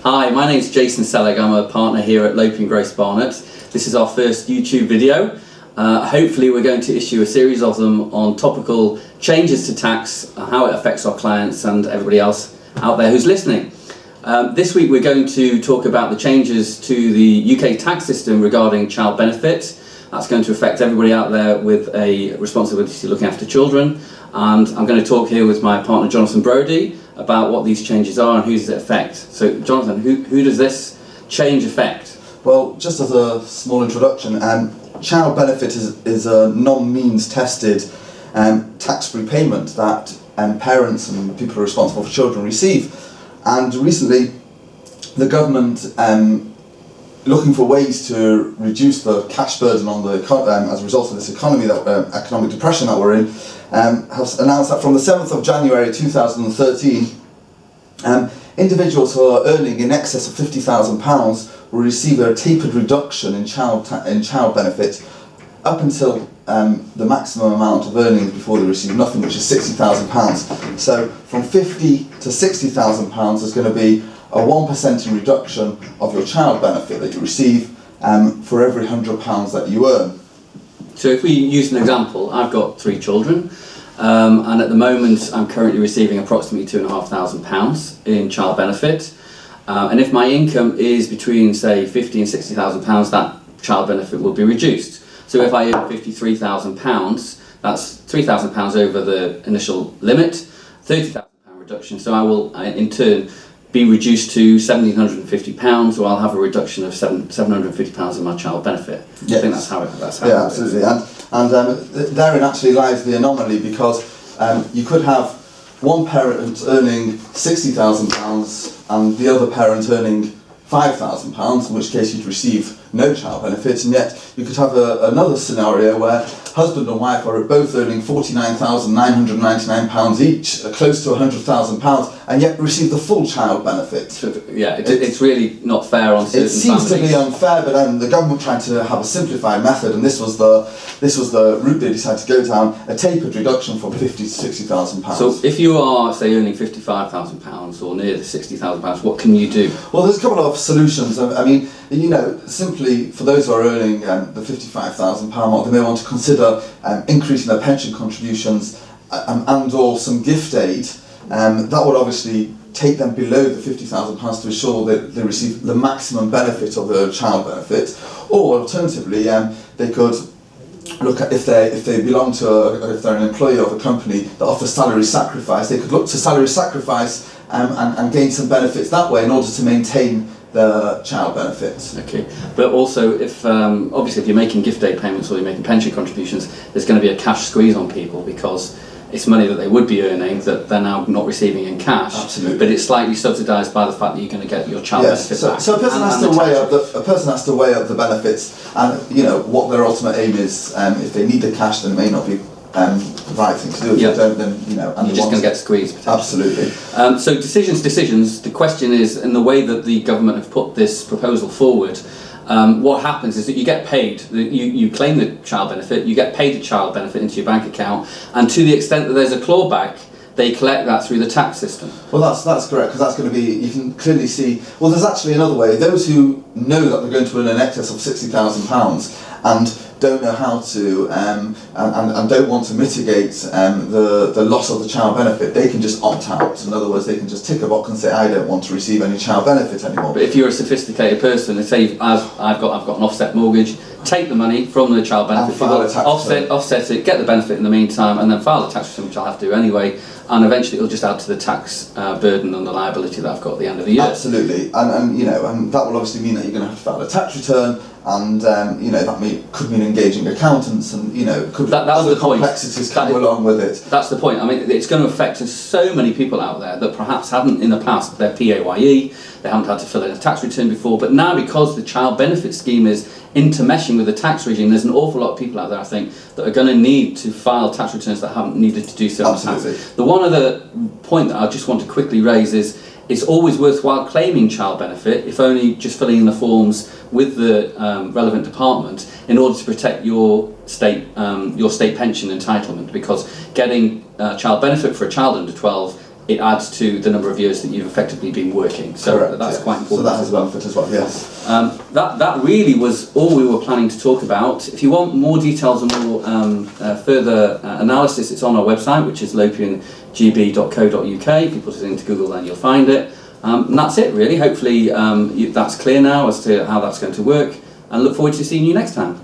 Hi, my name's Jason Selig. I'm a partner here at Loping Grace Barnett. This is our first YouTube video. Hopefully we're going to issue a series of them on topical changes to tax, how it affects our clients and everybody else out there who's listening. This week we're going to talk about the changes to the UK tax system regarding child benefit. That's going to affect everybody out there with a responsibility to looking after children. And I'm going to talk here with my partner Jonathan Brodie about what these changes are and who does it affect. So Jonathan, who does this change affect? Well, just as a small introduction, child benefit is a non-means tested tax-free payment that parents and people responsible for children receive. And recently the government, looking for ways to reduce the cash burden on the as a result of this economic depression that we're in, has announced that from the 7th of January 2013, individuals who are earning in excess of £50,000 will receive a tapered reduction in child benefit up until the maximum amount of earnings before they receive nothing, which is £60,000. So from £50,000 to £60,000 there's going to be a 1% in reduction of your child benefit that you receive for every £100 that you earn. So if we use an example, I've got 3 children, and at the moment I'm currently receiving approximately £2,500 in child benefit, and if my income is between say £50,000 and £60,000, that child benefit will be reduced. So if I earn £53,000, that's £3,000 over the initial limit, £30,000 reduction, so I will in turn be reduced to £1,750, or I'll have a reduction of £750 in my child benefit. Yes. I think that's how it Yeah, absolutely. And therein actually lies the anomaly, because you could have one parent earning £60,000 and the other parent earning £5,000, in which case you'd receive no child benefits, and yet you could have another scenario where husband and wife are both earning £49,999 each, close to £100,000, and yet receive the full child benefit. Yeah, it's really not fair on certain families. It seems families. to be unfair, but the government tried to have a simplified method, and this was the route they decided to go down: a tapered reduction from £50,000 to £60,000. So if you are, say, earning £55,000 or near £60,000, what can you do? Well, there's a couple of solutions. I mean, simply for those who are earning the £55,000 mark, they may want to consider increasing their pension contributions and or some gift aid. That would obviously take them below the £50,000 to ensure that they receive the maximum benefit of the child benefit. Or alternatively, they could look at if they belong to if they're an employee of a company that offers salary sacrifice, they could look to salary sacrifice and gain some benefits that way in order to maintain the child benefits. Okay, but also if obviously if you're making gift aid payments or you're making pension contributions, there's going to be a cash squeeze on people, because it's money that they would be earning that they're now not receiving in cash. Absolutely. But it's slightly subsidised by the fact that you're going to get your child benefit back. So a person has to weigh up the benefits and what their ultimate aim is. If they need the cash, then it may not be the right thing to do. If they don't, then and you're just going to get squeezed. Absolutely. So decisions. The question is, in the way that the government have put this proposal forward, what happens is that you get paid. You claim the child benefit. You get paid the child benefit into your bank account, and to the extent that there's a clawback, they collect that through the tax system. Well, that's correct, because that's going to be, you can clearly see. Well, there's actually another way. Those who know that they're going to earn in excess of £60,000 and don't know how to and don't want to mitigate the loss of the child benefit, they can just opt out. In other words, they can just tick a box and say, I don't want to receive any child benefit anymore. But if you're a sophisticated person, and say I've got an offset mortgage, take the money from the child benefit, offset it, get the benefit in the meantime, and then file the tax return, which I'll have to do anyway, and eventually it'll just add to the tax burden and the liability that I've got at the end of the year. Absolutely, and that will obviously mean that you're going to have to file a tax return, and that could mean engaging accountants, and could other complexities come along with it. That's the point. I mean, it's going to affect so many people out there that perhaps haven't in the past. They're PAYE, they haven't had to fill in a tax return before, but now because the child benefit scheme is intermeshing with the tax regime, there's an awful lot of people out there, I think, that are going to need to file tax returns that haven't needed to do so. Absolutely. The one other point that I just want to quickly raise is it's always worthwhile claiming child benefit, if only just filling in the forms with the relevant department in order to protect your state pension entitlement, because getting child benefit for a child under 12 it adds to the number of years that you've effectively been working. So Correct, that's yeah. quite important. So that has a benefit as well, yes. That really was all we were planning to talk about. If you want more details and more further analysis, it's on our website, which is lopiangb.co.uk. If you put it into Google, then you'll find it. And that's it, really. Hopefully that's clear now as to how that's going to work, and look forward to seeing you next time.